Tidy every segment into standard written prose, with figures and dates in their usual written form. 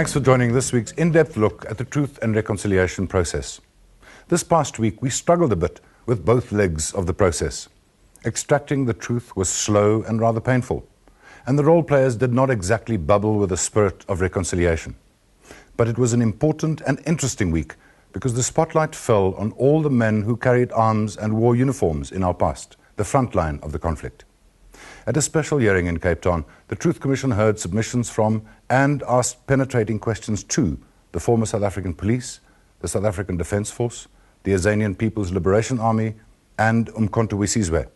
Thanks for joining this week's in-depth look at the Truth and Reconciliation process. This past week, we struggled a bit with both legs of the process. Extracting the truth was slow and rather painful, and the role players did not exactly bubble with the spirit of reconciliation. But it was an important and interesting week because the spotlight fell on all the men who carried arms and wore uniforms in our past, the front line of the conflict. At a special hearing in Cape Town, the Truth Commission heard submissions from and asked penetrating questions to the former South African Police, the South African Defence Force, the Azanian People's Liberation Army, and Umkhonto we Sizwe.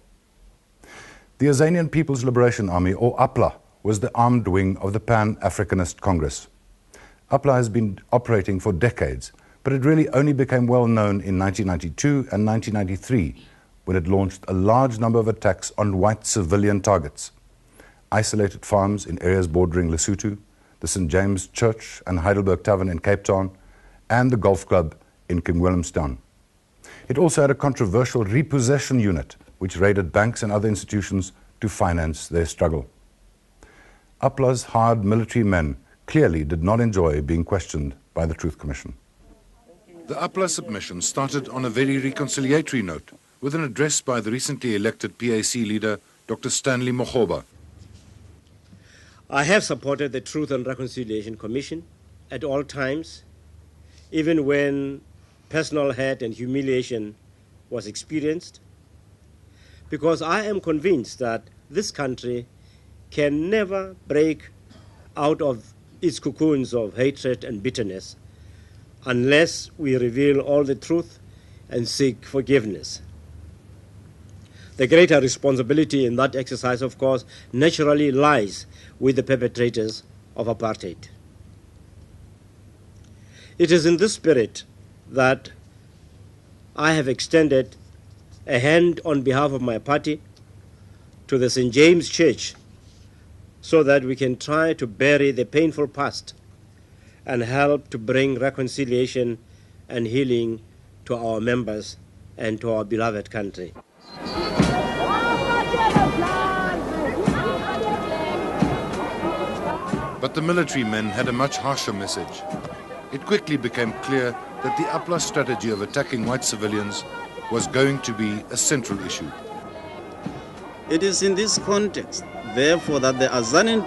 The Azanian People's Liberation Army, or APLA, was the armed wing of the Pan Africanist Congress. APLA has been operating for decades, but it really only became well known in 1992 and 1993 when it launched a large number of attacks on white civilian targets. Isolated farms in areas bordering Lesotho, the St. James Church and Heidelberg Tavern in Cape Town, and the golf club in King Williamstown. It also had a controversial repossession unit which raided banks and other institutions to finance their struggle. APLA's hard military men clearly did not enjoy being questioned by the Truth Commission. The APLA submission started on a very reconciliatory note with an address by the recently elected PAC leader, Dr. Stanley Mogoba. I have supported the Truth and Reconciliation Commission at all times, even when personal hurt and humiliation was experienced, because I am convinced that this country can never break out of its cocoons of hatred and bitterness unless we reveal all the truth and seek forgiveness. The greater responsibility in that exercise, of course, naturally lies with the perpetrators of apartheid. It is in this spirit that I have extended a hand on behalf of my party to the St. James Church so that we can try to bury the painful past and help to bring reconciliation and healing to our members and to our beloved country. But the military men had a much harsher message. It quickly became clear that the APLA strategy of attacking white civilians was going to be a central issue. It is in this context, therefore, that the Azanian people